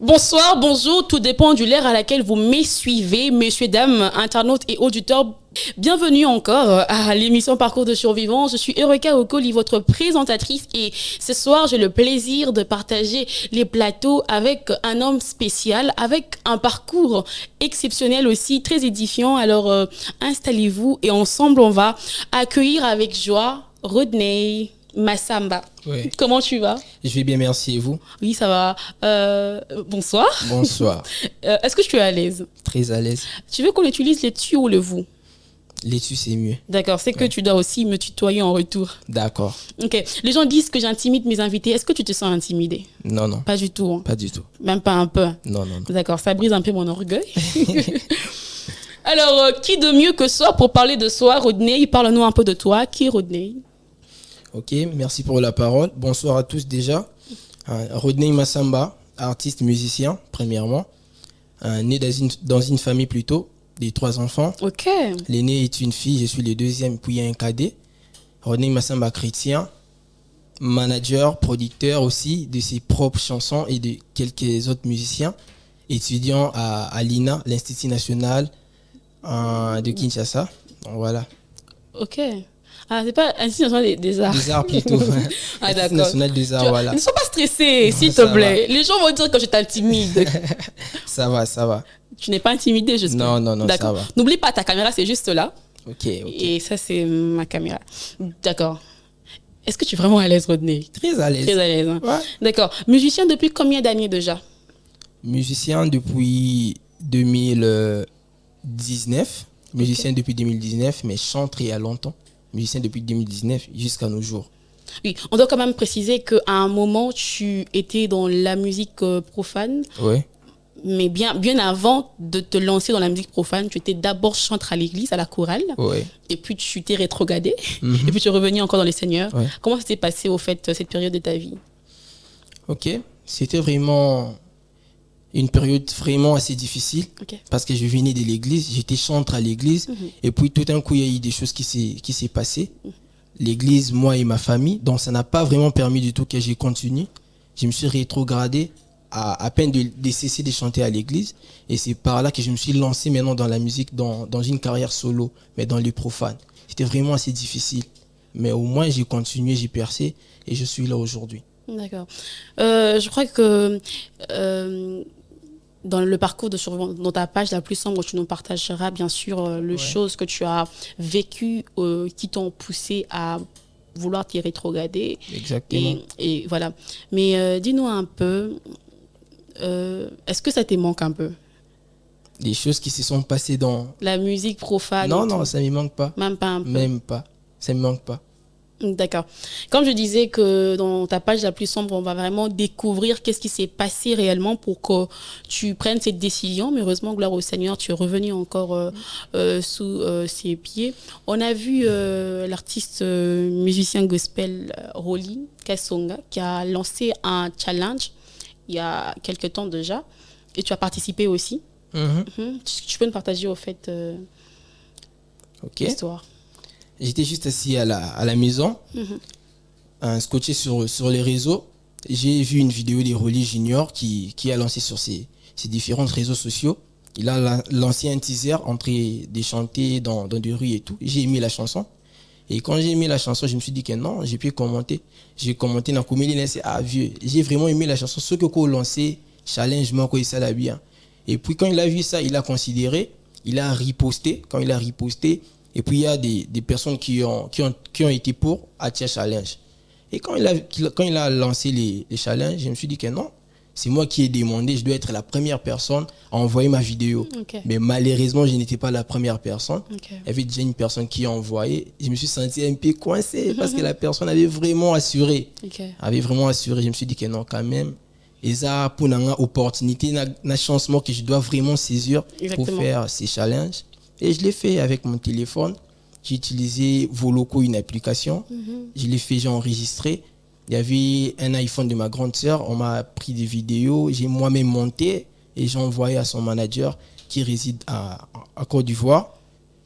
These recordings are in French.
Bonsoir, bonjour, tout dépend de l'ère à laquelle vous me suivez, messieurs, dames, internautes et auditeurs. Bienvenue encore à l'émission Parcours de survivants. Je suis Eureka Okoli, votre présentatrice, et ce soir, j'ai le plaisir de partager les plateaux avec un homme spécial, avec un parcours exceptionnel aussi, très édifiant. Alors, installez-vous et ensemble, on va accueillir avec joie Rodney Massamba. Oui. Comment tu vas? Je vais bien, merci. Et vous? Oui, ça va. Bonsoir. Bonsoir. Est-ce que je suis à l'aise? Très à l'aise. Tu veux qu'on utilise les tu ou le vous? Les tu, c'est mieux. D'accord, c'est que tu dois aussi me tutoyer en retour. D'accord. Ok. Les gens disent que j'intimide mes invités. Est-ce que tu te sens intimidé? Non, non. Pas du tout. Hein. Pas du tout. Même pas un peu. Non, non, non. D'accord, ça brise un peu mon orgueil. Alors, qui de mieux que soi pour parler de soi? Rodney, parle-nous un peu de toi. Qui est Rodney? Ok, merci pour la parole. Bonsoir à tous déjà. Rodney Massamba, artiste musicien, premièrement. Né dans une famille plutôt, des 3 enfants. Ok. L'aîné est une fille, je suis le deuxième, puis il y a un cadet. Rodney Massamba, chrétien, manager, producteur aussi de ses propres chansons et de quelques autres musiciens. Étudiant à l'INA, l'Institut National de Kinshasa. Donc voilà. Ok. Ah, c'est pas Institut National des Arts. Des Arts plutôt. Ah, d'accord. Institut National des Arts, voilà. Ne sois pas stressé, s'il te Ça plaît. Les gens vont dire que je t'intimide. Ça va, ça va. Tu n'es pas intimidé, j'espère. Non, non, non, ça va. N'oublie pas, ta caméra, c'est juste là. Ok, ok. Et ça, c'est ma caméra. D'accord. Est-ce que tu es vraiment à l'aise, Rodney? Très à l'aise. Très à l'aise. Hein? Ouais. D'accord. Musicien depuis combien d'années déjà? Musicien depuis 2019. Musicien depuis 2019, mais chante il y a longtemps. Musicien depuis 2019 jusqu'à nos jours. Oui, on doit quand même préciser qu'à un moment, tu étais dans la musique profane. Oui. Mais bien avant de te lancer dans la musique profane, tu étais d'abord chanteur à l'église, à la chorale. Oui. Et puis tu t'es rétrogradé. Et puis tu es revenu encore dans les seigneurs. Ouais. Comment ça s'est passé, au fait, cette période de ta vie? Ok. C'était vraiment une période vraiment assez difficile. Ok. Parce que je venais de l'église, j'étais chanteur à l'église. Et puis tout d'un coup, il y a eu des choses qui s'est passé. L'église, moi et ma famille. Donc ça n'a pas vraiment permis du tout que j'ai continué. Je me suis rétrogradé à peine de cesser de chanter à l'église. Et c'est par là que je me suis lancé maintenant dans la musique, dans une carrière solo, mais dans le profane. C'était vraiment assez difficile. Mais au moins, j'ai continué, j'ai percé et je suis là aujourd'hui. D'accord. Je crois que dans le parcours de survivant, dans ta page la plus sombre, tu nous partageras bien sûr les choses que tu as vécues qui t'ont poussé à vouloir t'y rétrograder. Exactement. Et voilà. Mais dis-nous un peu, est-ce que ça te manque un peu? Des choses qui se sont passées dans... La musique profane? Non, non, ça ne me manque pas. Même pas un peu? Même pas. Ça ne me manque pas. D'accord. Comme je disais que dans ta page la plus sombre, on va vraiment découvrir qu'est-ce qui s'est passé réellement pour que tu prennes cette décision. Mais heureusement, gloire au Seigneur, tu es revenu encore sous ses pieds. On a vu l'artiste musicien gospel Rolly Kasonga qui a lancé un challenge il y a quelques temps déjà. Et tu as participé aussi. Tu peux nous partager au fait l'histoire? J'étais juste assis à la maison, scotché sur les réseaux. J'ai vu une vidéo de Rolly Junior qui a lancé sur ses différents réseaux sociaux. Il a lancé un teaser en train de chanter dans des rues et tout. J'ai aimé la chanson. Et quand j'ai aimé la chanson, je me suis dit que non, j'ai pu commenter. J'ai commenté dans la comédie, c'est vieux. J'ai vraiment aimé la chanson. Ce que vous lancez, challenge, moi, ça l'a bien. Et puis quand il a vu ça, il a considéré, il a riposté. Quand il a riposté, et puis il y a des personnes qui ont été pour Atia Challenge. Et quand il a lancé les challenges, je me suis dit que non, c'est moi qui ai demandé, je dois être la première personne à envoyer ma vidéo. Okay. Mais malheureusement, je n'étais pas la première personne. Okay. Il y avait déjà une personne qui a envoyé. Je me suis senti un peu coincé parce que la personne avait vraiment assuré. Okay. Avait vraiment assuré. Je me suis dit que non, quand même, Et ça, pour une opportunité, une chance que je dois vraiment saisir pour faire ces challenges. Et je l'ai fait avec mon téléphone. J'ai utilisé Voloco, une application. Je l'ai fait, j'ai enregistré. Il y avait un iPhone de ma grande sœur. On m'a pris des vidéos. J'ai moi-même monté et j'ai envoyé à son manager qui réside à Côte d'Ivoire.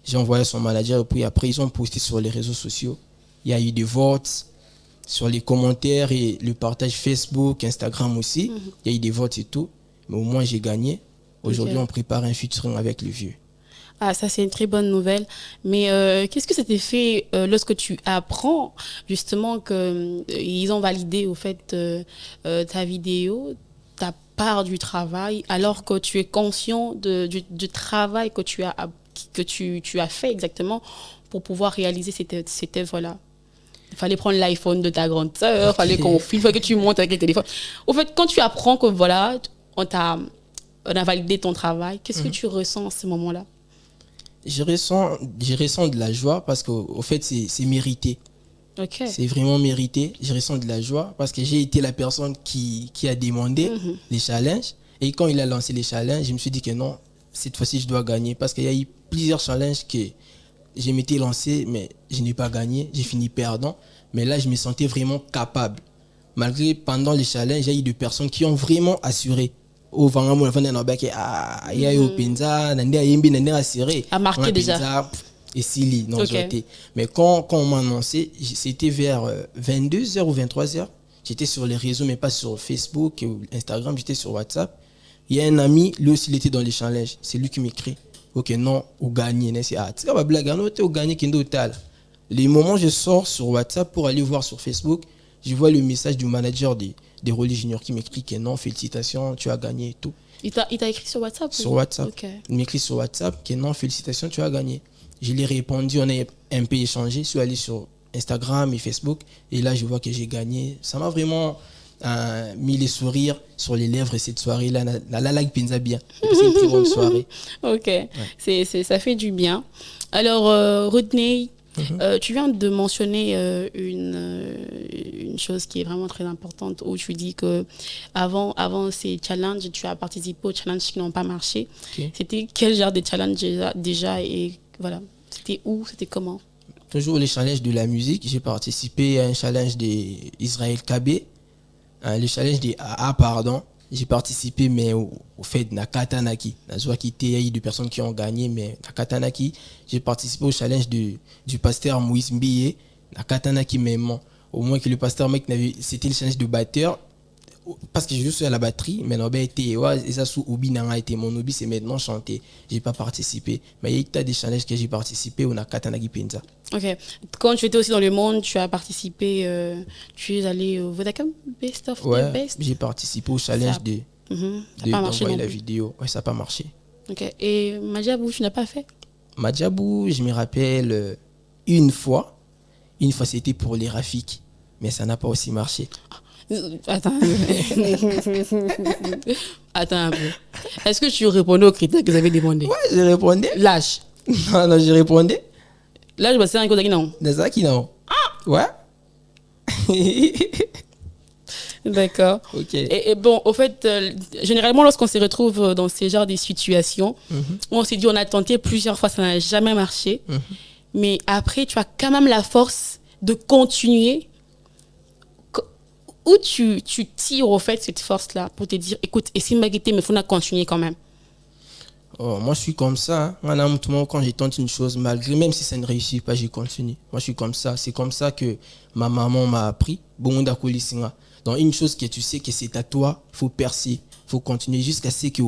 J'ai envoyé à son manager et puis après, ils ont posté sur les réseaux sociaux. Il y a eu des votes sur les commentaires et le partage Facebook, Instagram aussi. Il y a eu des votes et tout. Mais au moins, j'ai gagné. Aujourd'hui, on prépare un featuring avec le vieux. Ah, ça, c'est une très bonne nouvelle. Mais qu'est-ce que ça t'est fait lorsque tu apprends justement qu'ils ont validé au fait ta vidéo, ta part du travail, alors que tu es conscient du travail que tu as fait exactement pour pouvoir réaliser cette œuvre-là? Il fallait prendre l'iPhone de ta grande sœur, il fallait qu'on filme, il fallait que tu montes avec le téléphone. Au fait, quand tu apprends que voilà, on a validé ton travail, qu'est-ce que tu ressens à ce moment-là? Je ressens de la joie parce qu'au fait, c'est mérité. Okay. C'est vraiment mérité. Je ressens de la joie parce que j'ai été la personne qui a demandé les challenges. Et quand il a lancé les challenges, je me suis dit que non, cette fois-ci, je dois gagner. Parce qu'il y a eu plusieurs challenges que je m'étais lancé, mais je n'ai pas gagné. J'ai fini perdant. Mais là, je me sentais vraiment capable. Malgré, pendant les challenges, il y a eu des personnes qui ont vraiment assuré. A marqué déjà. Et Silly, non, okay. Mais quand on m'a annoncé, c'était vers 22h ou 23h. J'étais sur les réseaux, mais pas sur Facebook ou Instagram, j'étais sur WhatsApp. Il y a un ami, lui aussi, il était dans les challenges. C'est lui qui m'écrit. Ok, non, au gagné. Les moments où je sors sur WhatsApp pour aller voir sur Facebook, je vois le message du manager des Rolly Junior qui m'écrit que non, félicitations, tu as gagné et tout. Il t'a écrit sur WhatsApp? Sur WhatsApp. Okay. Il m'écrit sur WhatsApp que non, félicitations, tu as gagné. Je lui ai répondu, on a un peu échangé. Je suis allé sur Instagram et Facebook et là, je vois que j'ai gagné. Ça m'a vraiment mis les sourires sur les lèvres cette soirée-là. La like pinza bien. C'est une très bonne soirée. Ok, ouais. Ça fait du bien. Alors, Rodney, tu viens de mentionner une chose qui est vraiment très importante où tu dis que avant ces challenges, tu as participé aux challenges qui n'ont pas marché. Okay. C'était quel genre de challenge déjà et voilà, c'était où, c'était comment? Toujours les challenges de la musique. J'ai participé à un challenge d'Israël KB, le challenge des AA, pardon. J'ai participé, mais au fait de Nakatanaki. Il y a eu des personnes qui ont gagné, mais Nakatanaki. J'ai participé au challenge du pasteur Moïse Mbiye, Nakatanaki même. Au moins que le pasteur mec c'était le challenge de batteur. Parce que je joue à la batterie, mais non, mon hobby, c'est maintenant chanter. J'ai pas participé. Mais il y a des challenges que j'ai participé au Nakatanaki Penza. Ok. Quand tu étais aussi dans le monde, tu as participé, tu es allé au Vodacom Best of the Best. J'ai participé au challenge d'envoyer la vidéo. Ouais, ça n'a pas marché. Ok. Et Madjabou, tu n'as pas fait? Madjabou, je me rappelle une fois. Une fois, c'était pour les Rafik. Mais ça n'a pas aussi marché. Attends. Attends un peu. Est-ce que tu répondais aux critères que vous avez demandé? Ouais, je répondais. Lâche. Non, je répondais. Lâche, c'est un côté qui non. C'est ça qui non. Ouais. D'accord. Ok. Et bon, au fait, généralement, lorsqu'on se retrouve dans ces genres de situations, on s'est dit, on a tenté plusieurs fois, ça n'a jamais marché. Mais après, tu as quand même la force de continuer. Où tu tires au fait cette force-là pour te dire, écoute, et si Maguité, mais il faut continuer quand même? Oh, moi, je suis comme ça. Hein. Quand je tente une chose, malgré, même si ça ne réussit pas, je continue. Moi, je suis comme ça. C'est comme ça que ma maman m'a appris. Donc, une chose que tu sais que c'est à toi, il faut percer, il faut continuer jusqu'à ce que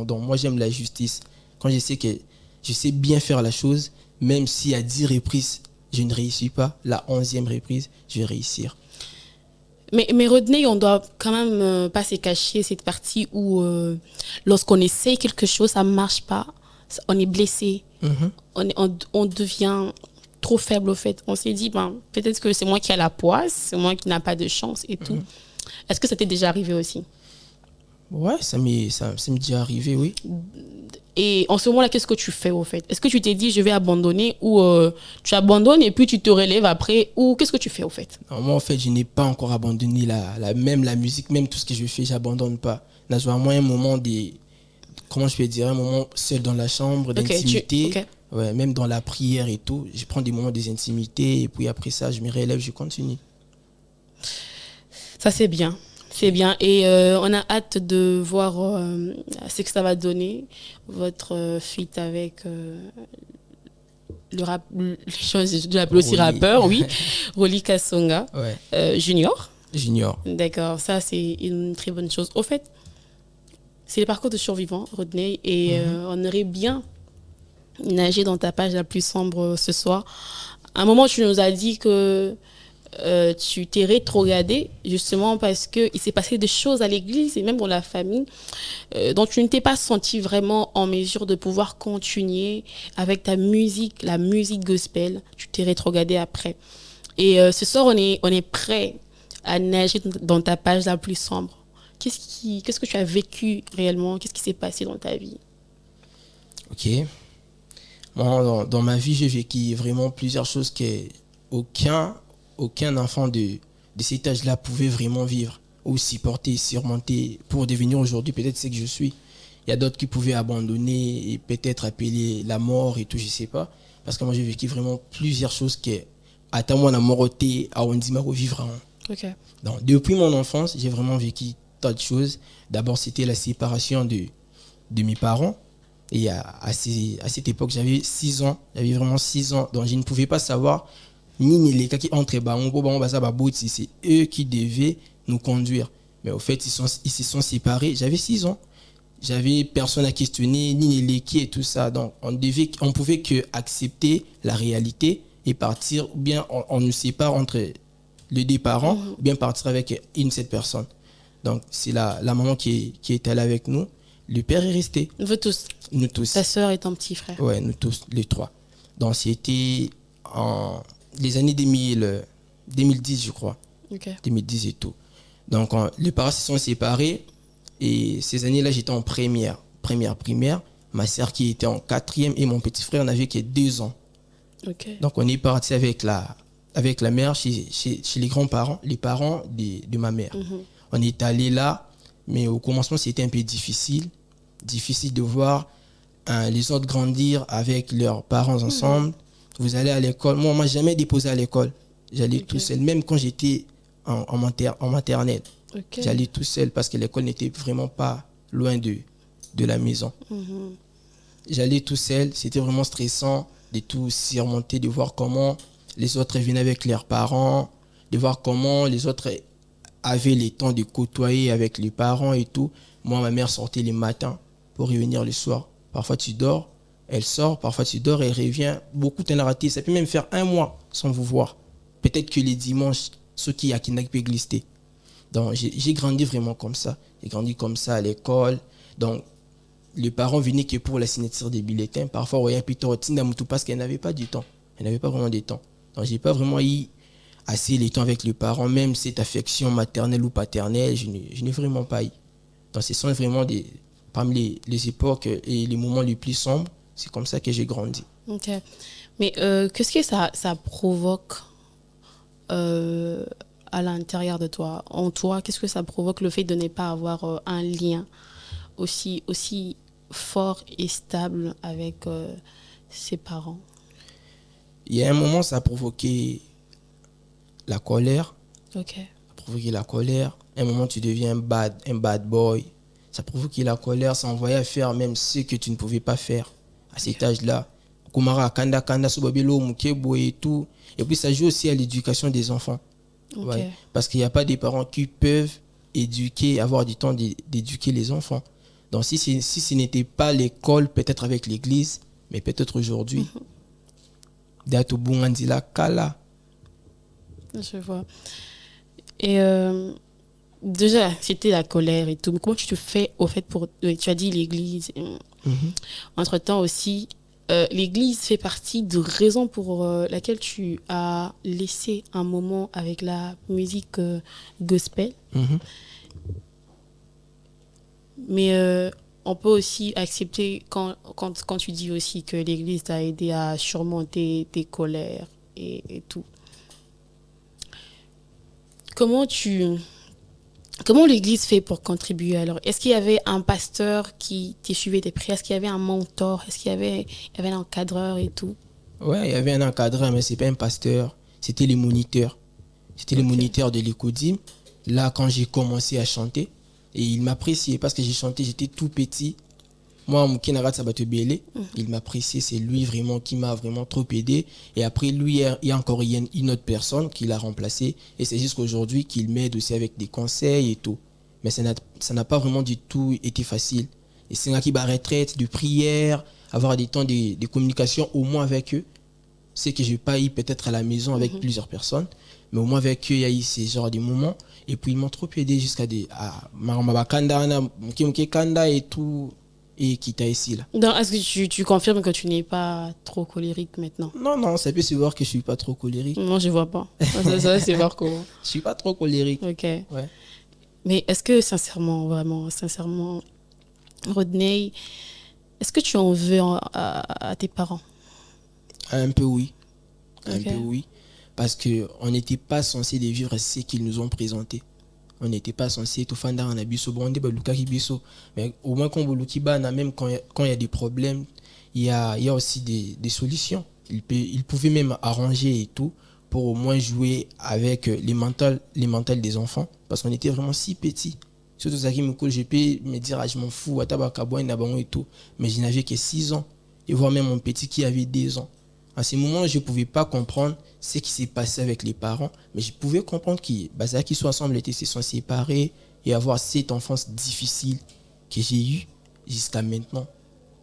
Donc, moi, j'aime la justice. Quand je sais que je sais bien faire la chose, même si à 10 reprises, je ne réussis pas, la 11e reprise, je vais réussir. Mais Rodney, on doit quand même pas se cacher cette partie où lorsqu'on essaye quelque chose, ça ne marche pas, on est blessé, on devient trop faible au fait. On s'est dit, peut-être que c'est moi qui ai la poisse, c'est moi qui n'a pas de chance et tout. Est-ce que ça t'est déjà arrivé aussi? Ouais, ça m'est déjà arrivé, oui. Et en ce moment-là, qu'est-ce que tu fais au fait? Est-ce que tu t'es dit je vais abandonner ou tu abandonnes et puis tu te relèves après ou qu'est-ce que tu fais au fait? Non, moi, en fait, je n'ai pas encore abandonné même la musique, même tout ce que je fais, j'abandonne pas. Là, je vois moi un moment comment je peux dire, un moment seul dans la chambre, d'intimité. Ok. Ouais, même dans la prière et tout. Je prends des moments des intimités et puis après ça, je me relève, je continue. Ça, c'est bien. C'est bien. Et on a hâte de voir ce que ça va donner, votre feat avec le rap, je l'appelle aussi Rolly. rappeur, oui, Rolly Kasonga, Ouais, Junior. junior. D'accord, ça c'est une très bonne chose. Au fait, c'est le parcours de survivant, Rodney, et on aurait bien nagé dans ta page la plus sombre ce soir. À un moment, tu nous as dit que tu t'es rétrogradé justement parce qu'il s'est passé des choses à l'église et même dans la famille dont tu ne t'es pas senti vraiment en mesure de pouvoir continuer avec ta musique, la musique gospel. Tu t'es rétrogradé après. Et ce soir, on est prêt à nager dans ta page la plus sombre. Qu'est-ce que tu as vécu réellement? Qu'est-ce qui s'est passé dans ta vie? Ok. Moi, dans ma vie, j'ai vécu vraiment plusieurs choses que aucun enfant de cet âge-là pouvait vraiment vivre ou supporter, surmonter pour devenir aujourd'hui peut-être ce que je suis. Il y a d'autres qui pouvaient abandonner et peut-être appeler la mort et tout, je sais pas. Parce que moi, j'ai vécu vraiment plusieurs choses que, à moi, la mort à on dit, revivre. Ok. Donc, depuis mon enfance, j'ai vraiment vécu tas de choses. D'abord, c'était la séparation de mes parents. Et à cette époque, j'avais 6 ans. J'avais vraiment 6 ans. Donc, je ne pouvais pas savoir ni les cas qui entrent. C'est eux qui devaient nous conduire. Mais au fait, ils se sont séparés. J'avais 6 ans. J'avais personne à questionner, ni les qui et tout ça. Donc, on pouvait que accepter la réalité et partir. Ou bien, on nous sépare entre les deux parents, ou bien partir avec cette personne. Donc, c'est la maman qui est allée avec nous. Le père est resté. Vous tous. Nous tous. Ta sœur et ton petit frère. Ouais, nous tous, les trois. Donc, c'était en les années 2010, je crois. Ok. 2010 et tout. Donc, les parents se sont séparés. Et ces années-là, j'étais en première primaire. Ma sœur qui était en quatrième et mon petit frère n'avait que 2 ans. Ok. Donc, on est parti avec la mère chez les grands-parents, les parents de ma mère. On est allé là, mais au commencement, c'était un peu difficile. Difficile de voir les autres grandir avec leurs parents ensemble. Vous allez à l'école. Moi, on m'a jamais déposé à l'école. J'allais tout seul, même quand j'étais en maternelle. Ok. J'allais tout seul parce que l'école n'était vraiment pas loin de la maison. J'allais tout seul. C'était vraiment stressant de tout surmonter, de voir comment les autres venaient avec leurs parents, de voir comment les autres avaient le temps de côtoyer avec les parents et tout. Moi, ma mère sortait le matin pour revenir le soir. Parfois, tu dors, elle sort. Parfois, tu dors, elle revient. Beaucoup t'en raté. Ça peut même faire 1 mois sans vous voir. Peut-être que les dimanches, ceux qui a kidnappé glisté. Donc, j'ai grandi vraiment comme ça. J'ai grandi comme ça à l'école. Donc, les parents venaient que pour la signature des bulletins. Parfois, il y a plutôt parce qu'elle n'avait pas du temps. Elle n'avait pas vraiment de temps. Donc, j'ai pas vraiment eu assez de temps avec les parents. Même cette affection maternelle ou paternelle, je n'ai vraiment pas eu. Donc, ce sont vraiment parmi les époques et les moments les plus sombres. C'est comme ça que j'ai grandi. Ok. Mais qu'est-ce que ça provoque à l'intérieur de toi, en toi? Qu'est-ce que ça provoque le fait de ne pas avoir un lien aussi fort et stable avec ses parents? Il y a un moment, ça a provoqué la colère. Ok. Ça a provoqué la colère. À un moment, tu deviens un bad boy. Ça a provoqué la colère, ça envoyait à faire même ce que tu ne pouvais pas faire à cet âge-là. Kumara, Kanda, Kanda, Subabelo, Mukebo et tout. Et puis, ça joue aussi à l'éducation des enfants. Ok. Ouais. Parce qu'il n'y a pas des parents qui peuvent éduquer, avoir du temps d'éduquer les enfants. Donc, si ce n'était pas l'école, peut-être avec l'église, mais peut-être aujourd'hui, Dato Bungandila Kala. Je vois. Et déjà, c'était la colère et tout. Mais comment tu te fais au fait pour... Tu as dit l'église. Entre-temps aussi, l'église fait partie de raisons pour laquelle tu as laissé un moment avec la musique gospel. Mais on peut aussi accepter quand tu dis aussi que l'Église t'a aidé à surmonter tes colères et tout. Comment l'Église fait pour contribuer alors? Est-ce qu'il y avait un pasteur qui te suivait tes prières? Est-ce qu'il y avait un mentor? Est-ce qu'il y avait un encadreur et tout? Ouais, il y avait un encadreur, mais c'est pas un pasteur. C'était les moniteurs. C'était les moniteurs de l'écodim. Là, quand j'ai commencé à chanter, et il m'appréciait parce que j'ai chanté, j'étais tout petit. Moi, mon Kenarat Sabato Bélé, il m'appréciait. C'est lui vraiment qui m'a vraiment trop aidé. Et après, lui, il y a encore une autre personne qui l'a remplacé. Et c'est jusqu'aujourd'hui qu'il m'aide aussi avec des conseils et tout. Mais ça n'a pas vraiment du tout été facile. Et c'est là qui va retraite, de prière, avoir des temps de communication au moins avec eux. C'est que je n'ai pas eu peut-être à la maison avec plusieurs personnes. Mais au moins avec eux, il y a eu ces genres de moments. Et puis ils m'ont trop aidé jusqu'à des... Kanda et tout. Et qui t'a ici là. Est-ce que tu confirmes que tu n'es pas trop colérique maintenant? Non, non, ça peut se voir que je suis pas trop colérique. Non, je vois pas. Ça c'est voir comment. Je suis pas trop colérique. Ok. Ouais. Mais est-ce que sincèrement, vraiment, sincèrement, Rodney, est-ce que tu en veux à tes parents? Un peu oui. Un Ok. peu oui. Parce qu'on n'était pas censé de vivre ce qu'ils nous ont présenté. On n'était pas censé tout faire dans un biso. Bon, on dit biso. Mais au moins, quand même quand il y a des problèmes, il y a aussi des solutions. Il pouvait même arranger et tout pour au moins jouer avec les mentales des enfants. Parce qu'on était vraiment si petits. Surtout ça qui me coule, je peux me dire, je m'en fous, et tout. Mais je n'avais que 6 ans. Et voir même mon petit qui avait 2 ans. À ce moment, je ne pouvais pas comprendre ce qui s'est passé avec les parents, mais je pouvais comprendre qu'ils soient ensemble, ils se sont séparés et avoir cette enfance difficile que j'ai eue jusqu'à maintenant.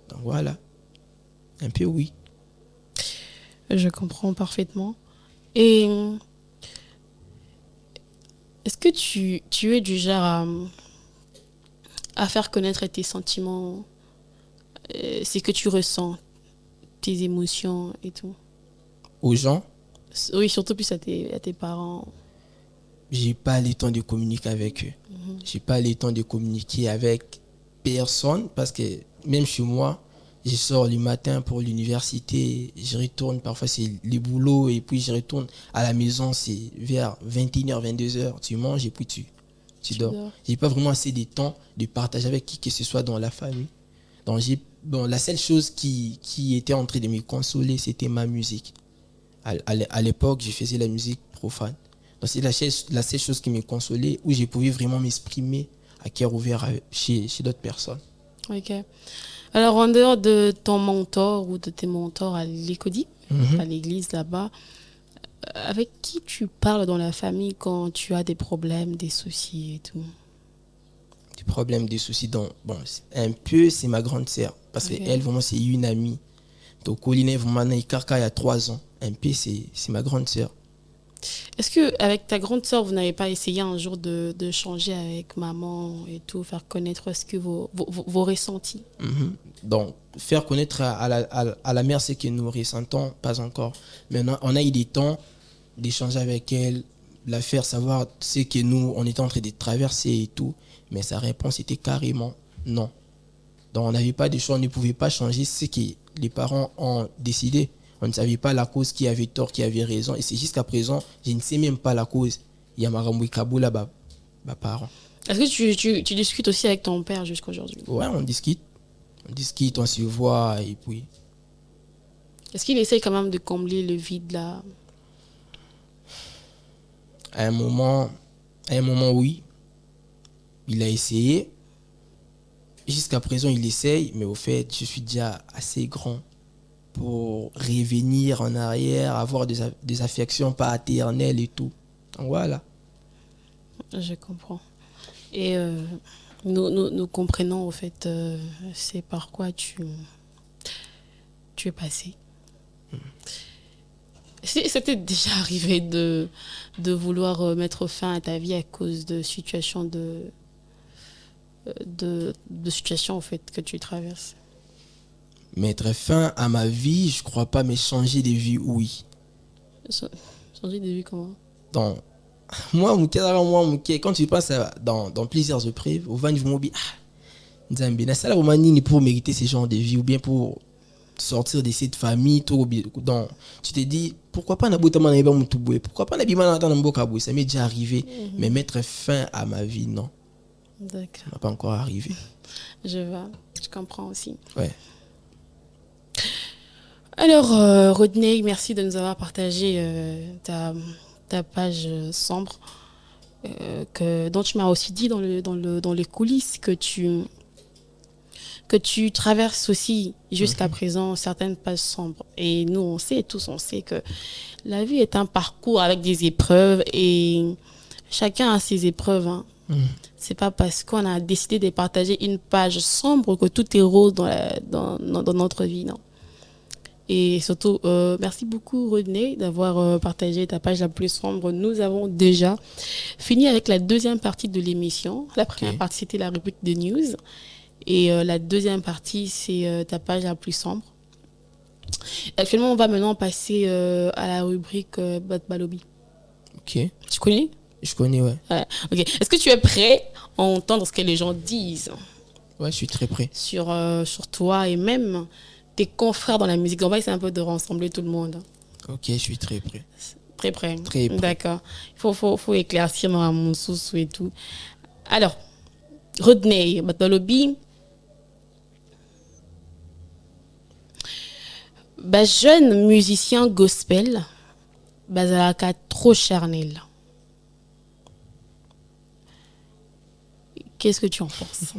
Donc voilà, un peu oui. Je comprends parfaitement. Et est-ce que tu es du genre à faire connaître tes sentiments, ce que tu ressens, tes émotions et tout? Aux gens, Oui, surtout plus à tes parents. j'ai pas le temps de communiquer avec eux. J'ai pas le temps de communiquer avec personne parce que même chez moi, je sors le matin pour l'université, je retourne, parfois c'est le boulot et puis je retourne à la maison, c'est vers 21h, 22h, tu manges et puis tu dors. J'ai pas vraiment assez de temps de partager avec qui que ce soit dans la famille. Donc la seule chose qui était en train de me consoler, c'était ma musique. À l'époque, je faisais la musique profane. Donc c'est la seule chose qui me consolait, où je pouvais vraiment m'exprimer à cœur ouvert chez d'autres personnes. Ok. Alors, en dehors de ton mentor ou de tes mentors à l'Écodi, à l'église là-bas, avec qui tu parles dans la famille quand tu as des problèmes, des soucis et tout? Des problèmes, des soucis. Un peu, c'est ma grande sœur. Parce qu'elle, vraiment, c'est une amie. Donc, Coline, vraiment, il y a 3 ans. Un peu, c'est ma grande sœur. Est-ce qu'avec ta grande sœur, vous n'avez pas essayé un jour de changer avec maman et tout, faire connaître ce que vos ressentis? Donc, faire connaître à la mère ce que nous ressentons, pas encore. Maintenant, on a eu des temps d'échanger avec elle, la faire savoir ce que nous, on était en train de traverser et tout. Mais sa réponse était carrément non. Donc, on n'avait pas de choix, on ne pouvait pas changer ce que les parents ont décidé. On ne savait pas la cause, qui avait tort, qui avait raison. Et c'est jusqu'à présent, je ne sais même pas la cause. Il y a Maramboui Kaboula, ma parent. Est-ce que tu discutes aussi avec ton père jusqu'à aujourd'hui? Ouais, on discute. On se voit et puis... Est-ce qu'il essaye quand même de combler le vide là? À un moment, oui. Il a essayé. Jusqu'à présent, il essaye. Mais au fait, je suis déjà assez grand pour revenir en arrière, avoir des affections paternelles et tout. Donc voilà. Je comprends. Et nous comprenons, au fait, c'est par quoi tu es passé. C'était déjà arrivé de vouloir mettre fin à ta vie à cause de situations de situations, en fait, que tu traverses? Mettre fin à ma vie, je crois pas, mais changer de vie, oui. Changer de vie comment? Donc, quand tu passes dans plusieurs épreuves, au van, Nzambe na sala vraiment nini pour mériter ce genre de vie ou bien pour sortir de cette famille tout donc tu te dis pourquoi pas nabotama na yeba mutu boye, pourquoi pas nabima na tana mboka boye, ça m'est déjà arrivé mais mettre fin à ma vie non. D'accord. Ça n'a pas encore arrivé. Je vois, je comprends aussi. Ouais. Alors, Rodney, merci de nous avoir partagé ta page sombre, dont tu m'as aussi dit dans les coulisses que tu traverses aussi jusqu'à présent certaines pages sombres. Et nous, on sait que la vie est un parcours avec des épreuves et chacun a ses épreuves. Hein. C'est pas parce qu'on a décidé de partager une page sombre que tout est rose dans notre vie, non. Et surtout, merci beaucoup Rodney d'avoir partagé ta page la plus sombre. Nous avons déjà fini avec la deuxième partie de l'émission. La première partie, c'était la rubrique de news. Et la deuxième partie, c'est ta page la plus sombre. Actuellement, on va maintenant passer à la rubrique Bad Balobi. Ok. Tu connais? Je connais, ouais. Ok. Est-ce que tu es prêt à entendre ce que les gens disent? Ouais, je suis très prêt. Sur toi et même tes confrères dans la musique. On va essayer un peu de rassembler tout le monde. Ok, je suis très prêt. Très prêt. Très prêt. D'accord. Il faut éclaircir mon sous et tout. Alors, Rodney Batalobi, jeune musicien gospel, bazalaka trop charnel. Qu'est-ce que tu en penses?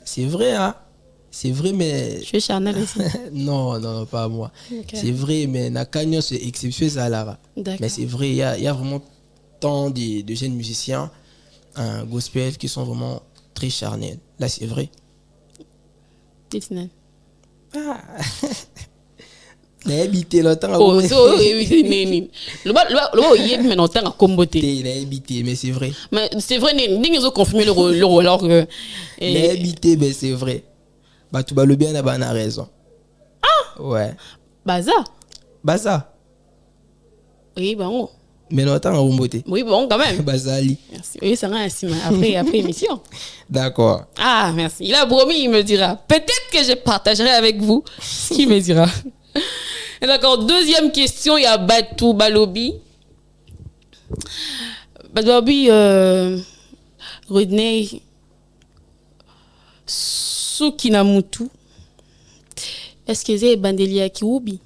C'est vrai, hein. C'est vrai, mais... Tu es charnel aussi? non, pas moi. Okay. C'est vrai, mais Nakanyo, c'est exceptionnel, ça, Lara. Mais c'est vrai, il y a vraiment tant de jeunes musiciens gospel qui sont vraiment très charnels. Là, c'est vrai. N'habité longtemps. Oh, oui, mais c'est vrai. Mais c'est vrai, nous avons confirmé le rôle alors que. N'habité, mais c'est vrai. Bah, tu vas le bien, on a raison. Ah! Ouais. Baza. Oui, bon. Mais longtemps, on va oui, bon, quand même. Bazali. Merci. Oui, ça va ainsi, après émission. D'accord. Ah, merci. Il a promis, il me dira. Peut-être que je partagerai avec vous ce qu'il me dira. D'accord, deuxième question, il y a Batou Balobi. Balobi, Rodney Sukinamutu. Est-ce que c'est Bandelia Kiwubi?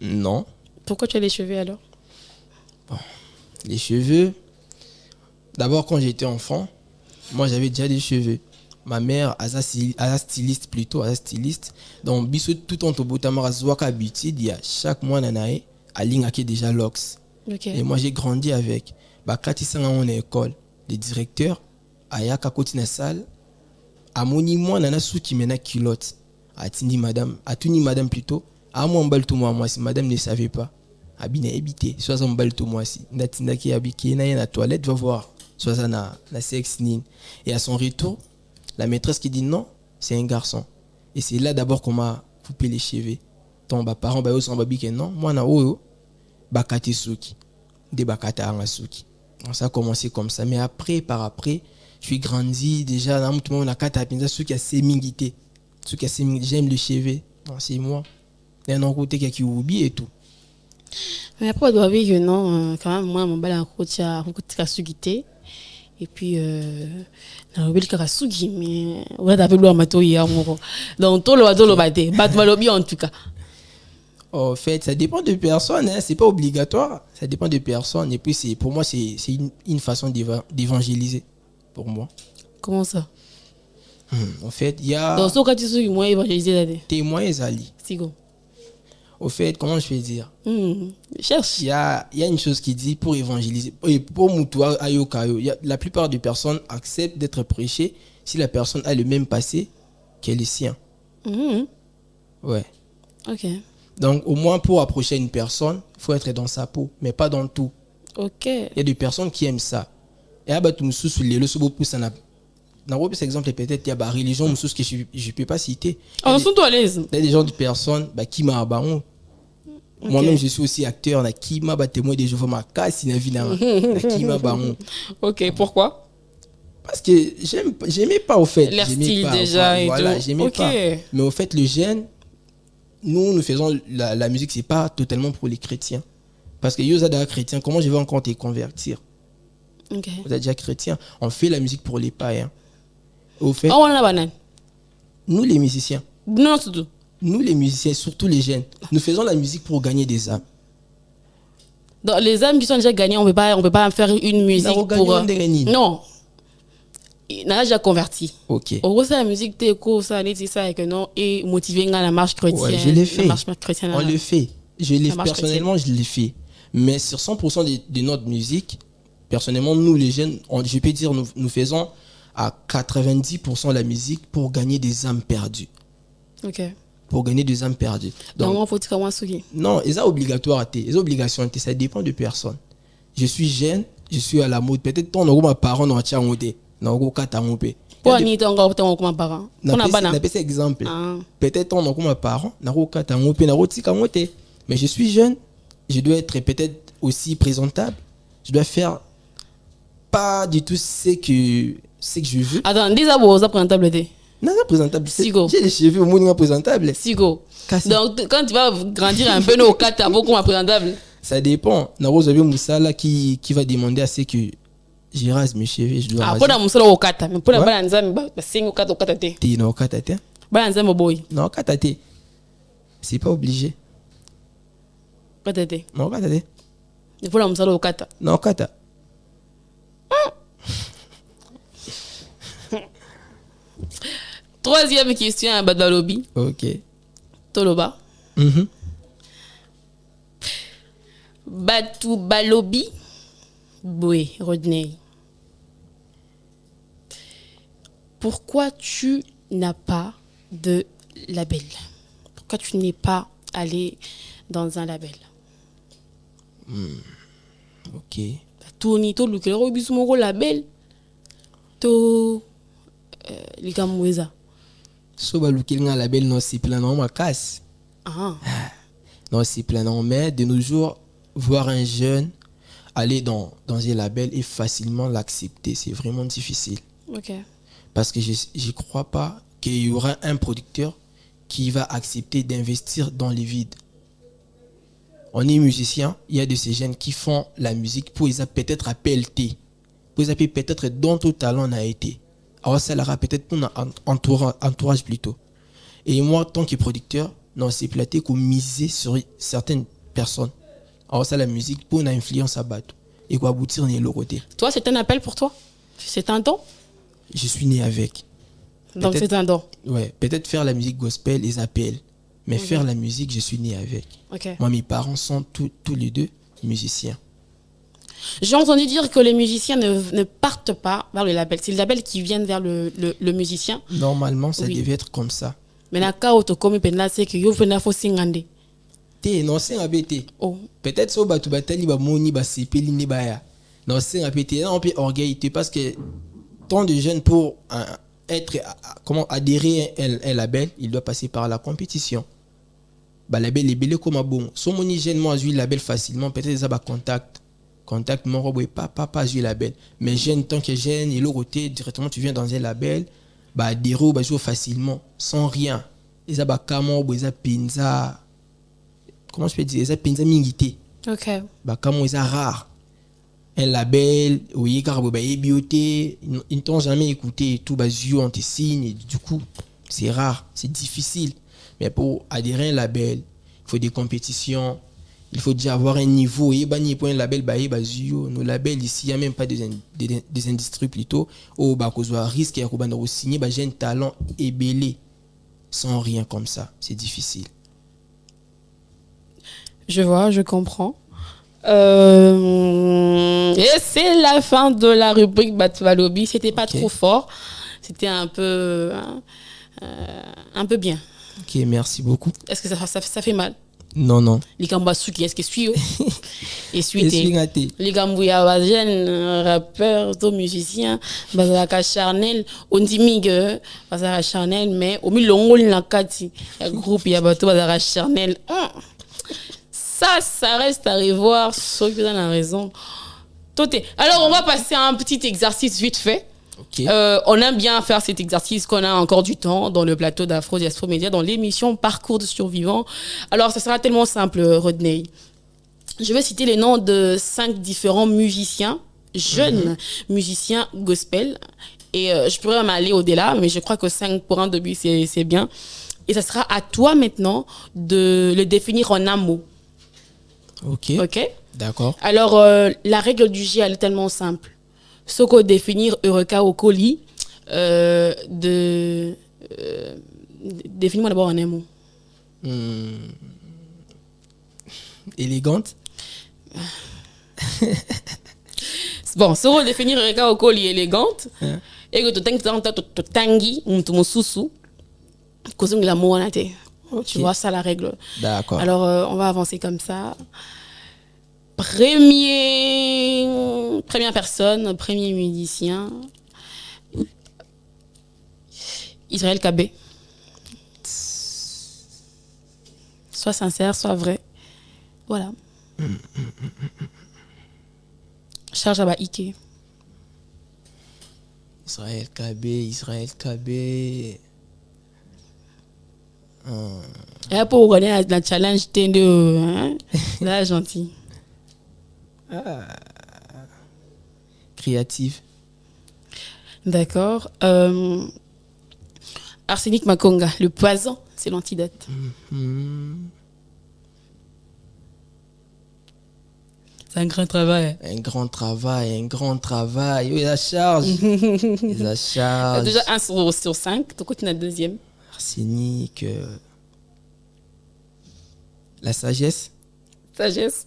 Non. Pourquoi tu as les cheveux alors? Bon, les cheveux. D'abord, quand j'étais enfant, moi j'avais déjà des cheveux. Ma mère, elle a styliste plutôt, elle a styliste. Donc, biso tout en tobotamara zwaka habitude, il y a chaque mois nanae, aling ake déjà locks. Okay. Et moi j'ai grandi avec. Bah, quand ils sont en école, les directeurs, aya kakoti na salle, amoni moi nana sou qui mena culotte. Atini madame plutôt. À moi mbal tout moi si madame ne savait pas. Abine habité, soit en mbal tout moi si. Natina ki habité na la toilette va voir. Soit ça na sexe nin. Et à son retour, la maîtresse qui dit non, c'est un garçon. Et c'est là d'abord qu'on m'a coupé les cheveux. Ton parents ba sont babi que non, moi na oyo bakati suki. Des bakata anga suki. Donc ça a commencé comme ça, mais par après, je suis grandi déjà dans tout le monde na kata pinza suki a semingité. Suki a semingité, j'aime le cheveux. C'est moi. Il y a un côté qui oublie et tout. Mais après, on doit dire que non, quand même, moi, mon bal a côté sugité. Et puis, na robel karasugi, mais on a d'abord le mato hier, mon. Donc, tout le bateau le battait. Batmalobi en tout cas. En fait, ça dépend de personnes, hein. C'est pas obligatoire. Ça dépend de personnes. Et puis, pour moi, c'est une façon d'évangéliser. Pour moi. Comment ça? En fait, il y a. Donc, ce cas tu moi évangéliser. Témoin et Ali. Sigo. Au fait, comment je vais dire? Cherche. Il y a une chose qui dit pour évangéliser. Et pour Moutoua Ayokayo, la plupart des personnes acceptent d'être prêchées si la personne a le même passé qu'elle est sien. Ouais. Ok. Donc, au moins, pour approcher une personne, il faut être dans sa peau, mais pas dans tout. Ok. Il y a des personnes qui aiment ça. Et abatou moussou sur les leçons beaucoup ça n'a. Dans le exemple, peut-être il y a des religions moussou que je peux pas citer. En sont à l'aise. Il y a des gens de personnes qui m'ont Moi-même, je suis aussi acteur. Na kima ba témoin de Jéhovah ma casse na vie na kima ba on. Ok, pourquoi? Parce que j'aimais pas au fait. Leur J'aimais style pas, déjà et voilà, tout. j'aimais pas. Mais au fait, le jeune, nous faisons la musique, c'est pas totalement pour les chrétiens. Parce que vous êtes chrétien, comment je vais encore te convertir? Ok. Vous êtes déjà chrétien. On fait la musique pour les païens. Au fait, Oh, on a la banane. nous les musiciens, Non, c'est tout. nous les musiciens, surtout les jeunes, nous faisons la musique pour gagner des âmes. Dans les âmes qui sont déjà gagnées, on peut pas faire une musique pour... Non. On a déjà converti. Ok. Au gros, c'est la musique, t'es cool, ça, c'est ça, et que non, et motiver la marche chrétienne. Ouais, je l'ai fait. La marche chrétienne. On le fait. Personnellement, chrétienne. je l'ai fait. Mais sur 100% de notre musique, personnellement, nous les jeunes, je peux dire, nous faisons à 90% la musique pour gagner des âmes perdues. Ok. Pour gagner des âmes perdues. Donc, il faut dire comment souiller. Non, c'est obligatoire, c'est obligations, ça dépend de personne. Je suis jeune, je suis à la mode. Peut-être ton mes parents n'ont pas monté. N'ont pas monté. Pour ni ton gars ton comme parent. On a pas exemple. Peut-être ton mes parents n'ont pas monté. Mais je suis jeune, je dois être peut-être aussi présentable. Je dois faire pas du tout ce que je veux. Attends, dis ça présentable. Non, c'est présentable. Sigo. J'ai les cheveux au moins présentable. Sigo. Donc quand tu vas grandir un peu au 4 beaucoup moins présentable. Ça dépend. Vous avez Moussala qui va demander à ce que je rase mes cheveux, je dois raser. Pour la Moussala au 4, mais pour la balanza c'est au 4 au 4 té. T'es non 4 té. Balanza mo boy. Non 4 té. C'est pas obligé. 4 té. Non 4 té. Il faut la Moussala au 4. Non 4. Troisième question à Badalobi. Ok. Toloba. Batu Balobi. Boué, Rodney. Pourquoi tu n'as pas de label? Pourquoi tu n'es pas allé dans un label? Ok. Tony, to lukero bisumoko label. To likamweza. So balukil nga label non c'est plein non ma casse. Ah. Non c'est plein non mais de nos jours voir un jeune aller dans un label et facilement l'accepter, c'est vraiment difficile. Ok. Parce que je ne crois pas qu'il y aura un producteur qui va accepter d'investir dans les vides. On est musicien, il y a de ces jeunes qui font la musique pour ils peut-être à PLT, pour ils peut-être dont tout talent a été. Alors ça l'aura peut-être pour notre entourage plutôt. Et moi, tant que producteur, non, c'est platé qu'on miser sur certaines personnes. Alors ça, la musique, pour une influence à battre. Et quoi aboutir dans le côté. Toi, c'est un appel pour toi? C'est un don? Je suis né avec. Donc c'est un don? Ouais, peut-être faire la musique gospel, ils appellent. Mais faire la musique, je suis né avec. Okay. Moi, mes parents sont tous les deux musiciens. J'ai entendu dire que les musiciens ne partent pas vers le label. C'est le label qui vient vers le musicien. Normalement, ça devait être comme ça. Mais na ka comme penla c'est que yo fena fo singande. Non, c'est un BT. Oh. Peut-être so batu batali ba moni ba sepeli ni ba ya. Non, c'est un BT. On peut orgueillité parce que tant de jeunes pour adhérer à un label, il doit passer par la compétition. Bah label est belé comme bon. So moni jeune moi jouer label facilement, peut-être ça ba contact mon robot pas jouer label. Mais jeune tant que jeune, il côté directement tu viens dans un label, bah adhérer ou bah jouer facilement sans rien. Et ça ba kamo ou ça pinza. Comment je peux dire ça pinza mingité. OK. Bah kamo ça rare. Un label, oui, car bah bioté, ils ne t'ont jamais écouté et tout bah yeux on te signe et du coup, c'est rare, c'est difficile. Mais pour adhérer à un label, il faut des compétitions, il faut déjà avoir un niveau. Et bani pour un label bah nos labels ici, il n'y a même pas des industries plutôt où bah qu'on soit risque et qu'on va signer bah j'ai un talent ébélé sans rien comme ça, c'est difficile. Je vois, je comprends. Et c'est la fin de la rubrique Batuvalobi. C'était pas trop fort, c'était un peu bien. Ok, merci beaucoup. Est-ce que ça fait mal? Non. Les gambas souki, est-ce que suis et suite les gambouya jeune rappeur, tout musicien, bazaka charnel, on dit migue, bazaka charnel, mais au milieu on l'a kati, groupe ya bato bazaka charnel. ça reste à revoir. Ceux qui ont la raison. Alors, on va passer à un petit exercice vite fait. Ok. On aime bien faire cet exercice qu'on a encore du temps dans le plateau d'Afro Diaspora Média, dans l'émission Parcours de survivants. Alors, ça sera tellement simple, Rodney. Je vais citer les noms de 5 différents musiciens, jeunes musiciens gospel. Et je pourrais même aller au-delà, mais je crois que 5 pour un début, c'est bien. Et ça sera à toi maintenant de le définir en un mot. Ok. OK? D'accord. Alors, la règle du jeu, elle est tellement simple. Ce qu'on définir Eureka au colis, définis-moi d'abord en un mot. Élégante. Bon, ce qu'on définir Eureka au colis élégante, et que tu tangi, tu sousou, cause de l'amour en été. Tu vois, ça la règle. D'accord. Alors, on va avancer comme ça. Première personne, premier musicien, Israël Kabé. Soit sincère, soit vrai. Voilà. Charge à Ike. Israël Kabé. Et là, pour gagner la challenge, t'es de. Là, gentil. Créative. D'accord. Arsenic Makonga, le poison, c'est l'antidote. C'est un grand travail. Un grand travail. Oui, la charge. La charge. Déjà 1 sur 5, tu continues la deuxième. Arsenic. La sagesse. Sagesse.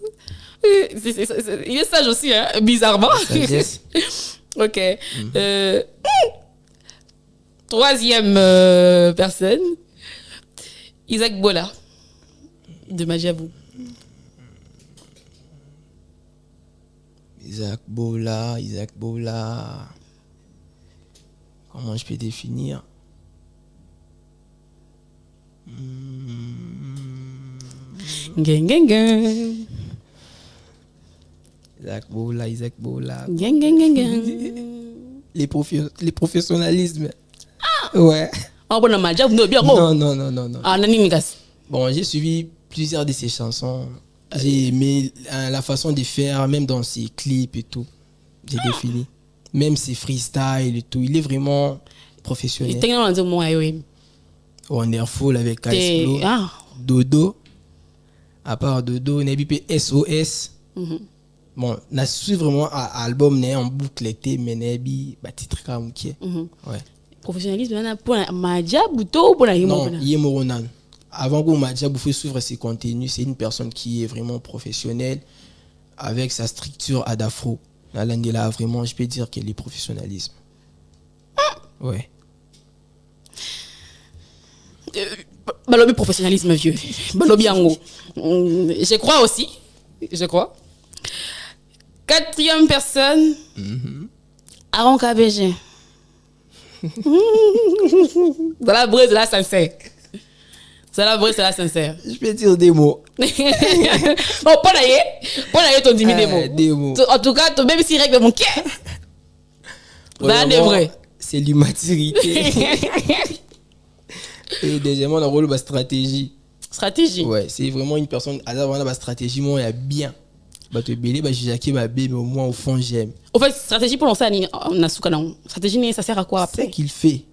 Il est sage aussi, hein, bizarrement. Sagesse. Ok. Troisième personne, Isaac Bola, de Majabou. Isaac Bola. Comment je peux définir? Gang. Isaac Bola. Gang. Les professionnalismes. Ouais. Ah, bon, Majabou, non, bien. Non. Ah, Nanigas. Bon, j'ai suivi plusieurs de ses chansons. J'ai aimé la façon de faire, même dans ses clips et tout. J'ai défini. Même ses freestyles et tout. Il est vraiment professionnel. Wonderful avec K.S.Flow. Dodo. À part Dodo, on a vu SOS. Bon, on a suivi vraiment un album en boucle, mais on a vu un titre comme qui est. Ouais. Professionnalisme, pour Majabou, pour la Non, Yemoronan. Avant que Majabou faut suivre ses contenus, c'est une personne qui est vraiment professionnelle avec sa structure ad afro. Là, vraiment, je peux dire qu'elle est professionnalisme. Ouais. Balobi professionnalisme vieux. Balobi Ango. Je crois aussi. Quatrième personne, Aaron KBG. Dans la braise, là, sincère. Je peux dire des mots. Non, pas d'ailleurs, ton dimi des mots. Des mots. En tout cas, même si règle mon cœur. C'est l'immaturité. Et deuxièmement, le rôle de la stratégie. Ouais, c'est vraiment une personne. Alors, la stratégie, moi, il y a bien. Tu belé, j'ai mais au moins, au fond, j'aime. En fait, stratégie pour lancer stratégie, ça sert à quoi après? C'est ce qu'il fait.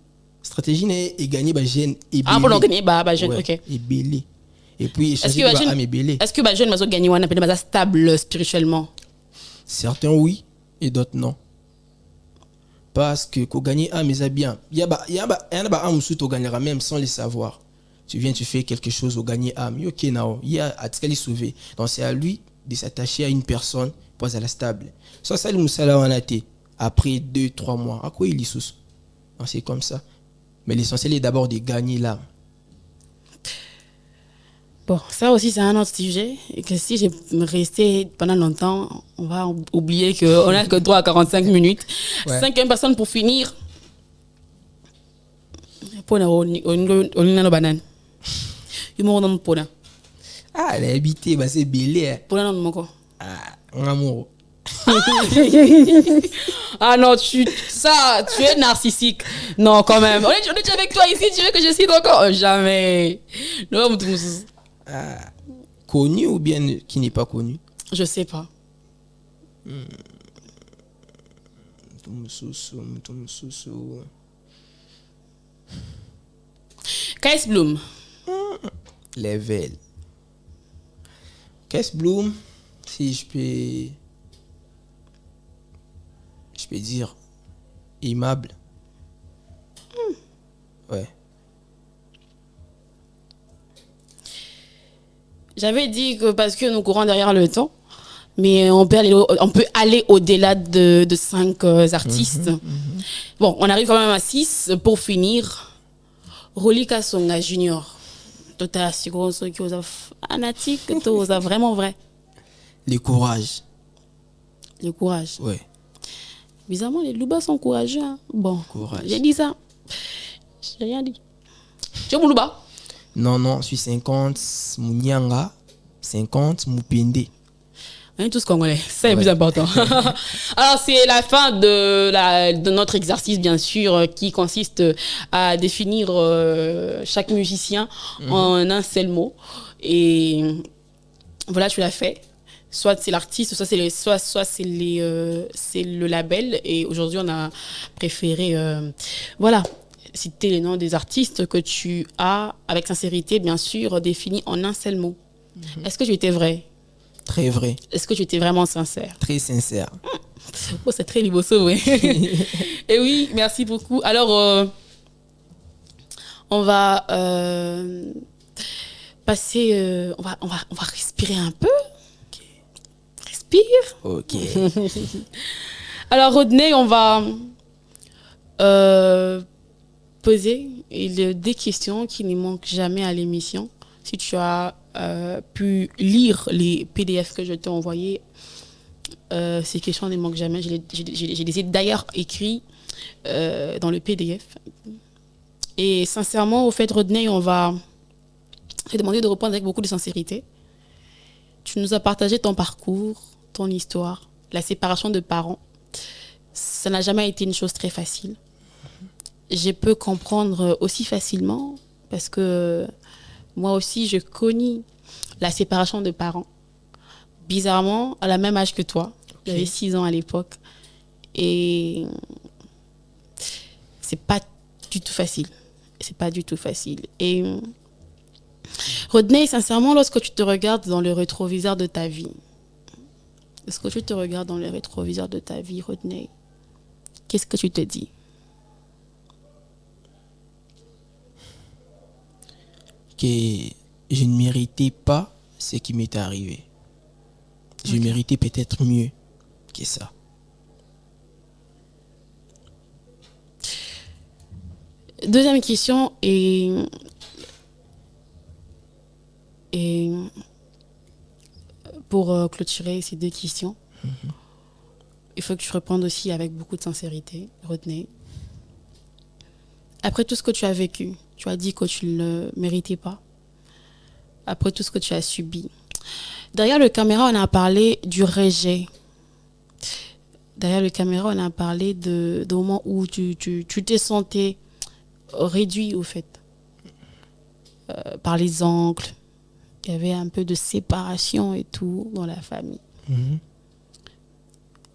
Stratégie est gagner jeune et belé. Pour gagner jeune, ok. Et belé. Et puis, échanger âme et belé. Est-ce que jeune mazo gagner on appelle stable spirituellement? Certains oui et d'autres non. Parce que quand gagner âme est bien. Il y a âme où tu gagneras même sans le savoir. Tu viens, tu fais quelque chose au gagner âme. Ok, now. Il y a à te sauver. Donc c'est à lui de s'attacher à une personne pour être stable. Ça, ça le moussala en a été. Après 2-3 mois. À quoi il est sous? C'est comme ça. Mais l'essentiel est d'abord de gagner l'âme. Bon, ça aussi, c'est un autre sujet. Et que si j'ai resté pendant longtemps, on va oublier qu'on n'a que 3 à 45 minutes. Ouais. 5e personne pour finir. Pour la banane. Ah, elle a habité, bah, c'est Bélé. Hein. Pour l'un de mon corps. Ah, mon amour. Ah non, tu es narcissique. Non, quand même. On est déjà avec toi ici, tu veux que je cite encore? Jamais. Non, Connu ou bien qui n'est pas connu? je sais pas. Kais Bloom. Level. Kess Bloom, si je peux dire aimable. Ouais. J'avais dit que parce que nous courons derrière le temps, mais on peut aller au-delà de 5 artistes. Bon, on arrive quand même à 6 pour finir. Rolly Kasonga Junior. Tota Sigoso qui os fanatique, tous vraiment vrai. Le courage. Le courage. Ouais. Bizarrement, les Loubas sont courageux. Hein. Bon, Courage. j'ai dit ça. J'ai rien dit. Tu es mon Louba? Non, je suis 50, Mounianga, 50, Moupende. On est tous congolais, c'est le plus important. Alors, c'est la fin de notre exercice, bien sûr, qui consiste à définir chaque musicien en un seul mot. Et voilà, tu l'as fait. Soit c'est l'artiste, soit c'est le label. Et aujourd'hui, on a préféré, citer les noms des artistes que tu as, avec sincérité, bien sûr, définis en un seul mot. Est-ce que tu étais vrai? Très vrai. Est-ce que tu étais vraiment sincère? Très sincère. Oh, c'est très liboso, oui. Et oui, merci beaucoup. Alors, on va passer... on va respirer un peu. Okay. Respire. Ok. Alors, Rodney, on va poser des questions qui ne manquent jamais à l'émission. Si tu as pu lire les PDF que je t'ai envoyés, ces questions ne manquent jamais. Je les ai d'ailleurs écrits dans le PDF. Et sincèrement, au fait, Rodney, on va te demander de répondre avec beaucoup de sincérité. Tu nous as partagé ton parcours, ton histoire, la séparation de parents. Ça n'a jamais été une chose très facile. Je peux comprendre aussi facilement parce que moi aussi, je connais la séparation de parents. Bizarrement, à la même âge que toi. Okay. J'avais 6 ans à l'époque. Et c'est pas du tout facile. C'est pas du tout facile. Et Rodney, sincèrement, lorsque tu te regardes dans le rétroviseur de ta vie, Rodney, qu'est-ce que tu te dis? Que je ne méritais pas ce qui m'est arrivé. Je méritais peut-être mieux que ça. Deuxième question et pour clôturer ces 2 questions, il faut que tu répondes aussi avec beaucoup de sincérité, Rodney. Après tout ce que tu as vécu, tu as dit que tu ne le méritais pas. Après tout ce que tu as subi. Derrière le caméra, on a parlé du rejet. Derrière le caméra, on a parlé de moments où tu t'es senti réduit, au fait, par les oncles. Il y avait un peu de séparation et tout dans la famille.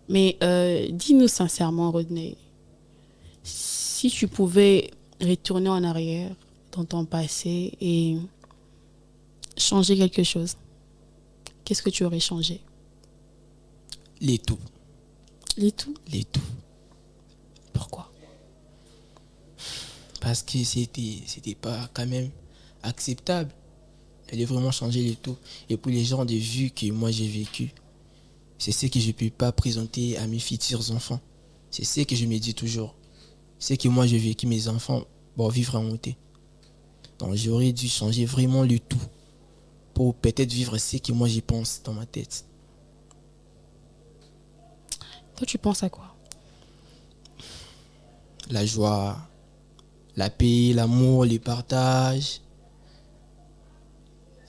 Mais dis-nous sincèrement, Rodney, si tu pouvais retourner en arrière dans ton passé et changer quelque chose, qu'est-ce que tu aurais changé? Les tout. Les tout? Les tout. Pourquoi? Parce que c'était pas quand même acceptable. Elle a vraiment changé les tout. Et pour les gens de vue que moi j'ai vécu, c'est ce que je ne peux pas présenter à mes futurs enfants. C'est ce que je me dis toujours. C'est que moi j'ai vécu, mes enfants vont vivre en monter. Donc j'aurais dû changer vraiment le tout pour peut-être vivre ce que moi j'y pense dans ma tête. Toi, tu penses à quoi? La joie, la paix, l'amour, le partage,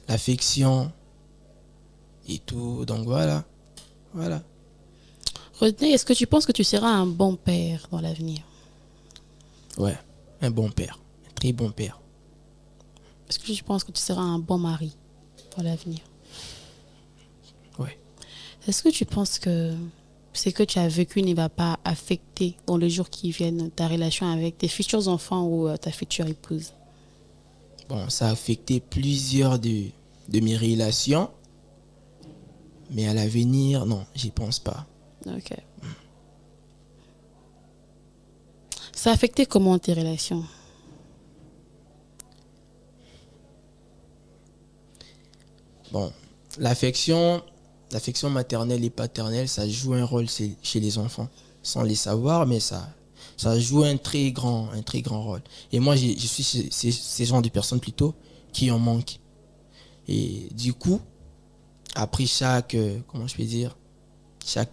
l'affection, et tout. Donc voilà. Voilà. Rodney, est-ce que tu penses que tu seras un bon père dans l'avenir? Ouais, un bon père. Un très bon père. Est-ce que tu penses que tu seras un bon mari dans l'avenir? Ouais. Est-ce que tu penses que ce que tu as vécu ne va pas affecter dans les jours qui viennent ta relation avec tes futurs enfants ou ta future épouse? Bon, ça a affecté plusieurs de mes relations. Mais à l'avenir, non, j'y pense pas. Ok. Ça a affecté comment tes relations? Bon, l'affection maternelle et paternelle, ça joue un rôle chez les enfants, sans les savoir, mais ça joue un très grand rôle. Et moi, je suis ces genres de personnes plutôt qui en manquent. Et du coup, après chaque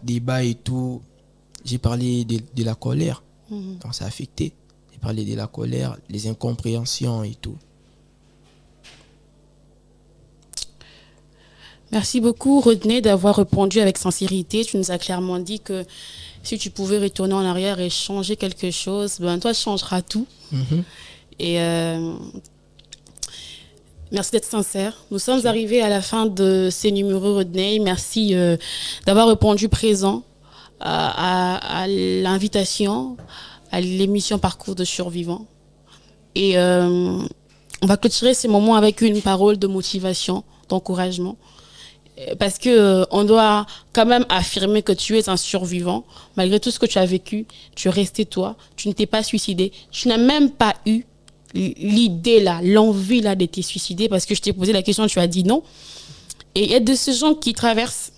débat et tout, j'ai parlé de la colère. Donc ça a affecté. J'ai parlé de la colère, les incompréhensions et tout. Merci beaucoup, Rodney, d'avoir répondu avec sincérité. Tu nous as clairement dit que si tu pouvais retourner en arrière et changer quelque chose, ben toi, tu changeras tout. Et merci d'être sincère. Nous sommes arrivés à la fin de ces numéros, Rodney. Merci d'avoir répondu présent à l'invitation, à l'émission Parcours de survivants. Et on va clôturer ces moments avec une parole de motivation, d'encouragement. Parce que on doit quand même affirmer que tu es un survivant. Malgré tout ce que tu as vécu, tu es resté toi. Tu ne t'es pas suicidé. Tu n'as même pas eu l'idée là, l'envie là de te suicider parce que je t'ai posé la question, tu as dit non. Et il y a de ces gens qui traversent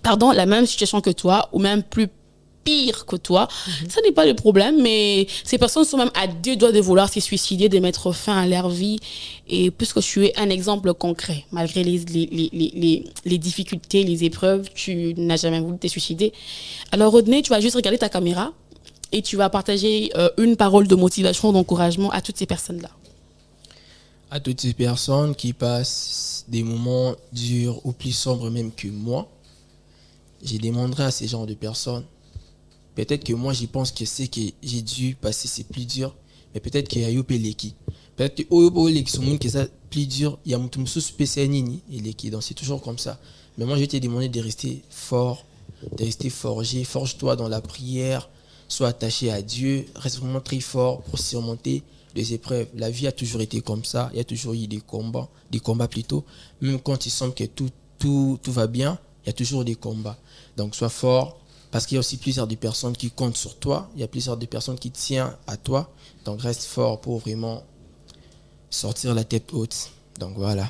la même situation que toi ou même plus pire que toi. Ça n'est pas le problème, mais ces personnes sont même à 2 doigts de vouloir se suicider, de mettre fin à leur vie. Et puisque tu es un exemple concret, malgré les difficultés, les épreuves, tu n'as jamais voulu te suicider. Alors Rodney, tu vas juste regarder ta caméra et tu vas partager une parole de motivation, d'encouragement à toutes ces personnes-là. À toutes ces personnes qui passent des moments durs ou plus sombres même que moi, je demanderai à ces genres de personnes. Peut-être que moi, je pense que c'est que j'ai dû passer, c'est plus dur. Mais peut-être qu'il y a eu Peleki. Peut-être que c'est plus dur. Il y a un spécial donc c'est toujours comme ça. Mais moi, je vais te demander de rester fort, de rester forgé. Forge-toi dans la prière. Sois attaché à Dieu. Reste vraiment très fort pour surmonter les épreuves. La vie a toujours été comme ça. Il y a toujours eu des combats plutôt. Même quand il semble que tout va bien, il y a toujours des combats. Donc, sois fort. Parce qu'il y a aussi plusieurs de personnes qui comptent sur toi. Il y a plusieurs de personnes qui tiennent à toi. Donc, reste fort pour vraiment sortir la tête haute. Donc, voilà.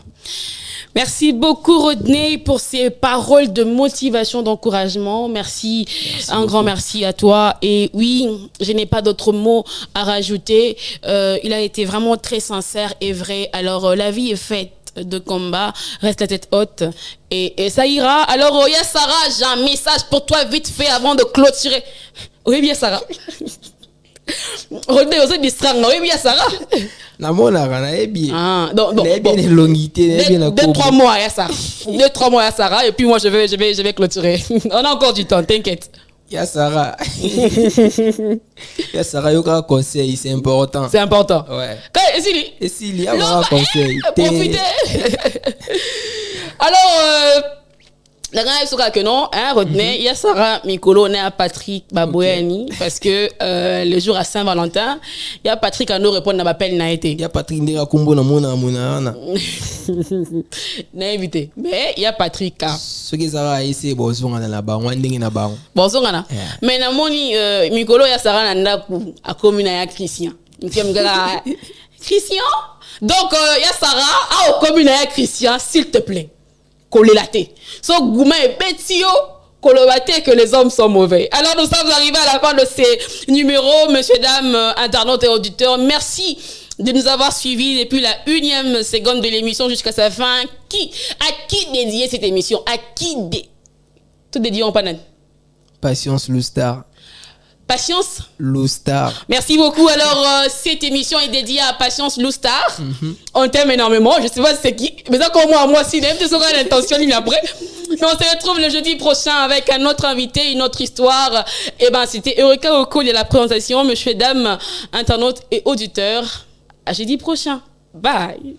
Merci beaucoup, Rodney, pour ces paroles de motivation, d'encouragement. Merci un grand merci à toi. Et oui, je n'ai pas d'autres mots à rajouter. Il a été vraiment très sincère et vrai. Alors, la vie est faite de combat, reste la tête haute et ça ira. Alors Oya Sarah, j'ai un message pour toi vite fait avant de clôturer. Oui bien Sarah. Rodney aussi distraire. Oui bien Sarah. Donc 2-3 mois à Sarah. 2-3 mois à Sarah et puis moi je vais clôturer. On a encore du temps, t'inquiète. Ya Sarah. Ya Sarah, il y a un conseil, c'est important. C'est important. Ouais. Et s'il y a un conseil. Profitez. Alors, la grande histoire que non, Rodney, il y a Sarah Mikolo, on est à Patrick Baboyani, parce que le jour à Saint-Valentin, il y a Patrick à nous répondre à l'appel n'a été. Il y a Patrick Ndera Kumbo na mona. N'a invité. Mais il y a Patrick. Ce que Sarah a essayé, bon, on a la barre, on a na barre. Bon, on a. Mais na moni Mikolo ya Sarah nanda à commune à Christian. Christian. Donc il y a Sarah à commune à Christian, s'il te plaît. Colélate. So gouma et betio colélate que les hommes sont mauvais. Alors nous sommes arrivés à la fin de ces numéros, messieurs, dames, internautes et auditeurs. Merci de nous avoir suivis depuis la 1e seconde de l'émission jusqu'à sa fin. À qui dédier cette émission? À qui tout dédié en panane? Patience le star. Patience Loustar. Merci beaucoup. Alors, cette émission est dédiée à Patience Loustar. On t'aime énormément. Je sais pas c'est qui. Mais ça, comme moi, si même tu sauras l'intention, il après. Mais on se retrouve le jeudi prochain avec un autre invité, une autre histoire. Et ben, c'était Eureka Okoli et la présentation. Monsieur, dames, internautes et auditeurs. À jeudi prochain. Bye.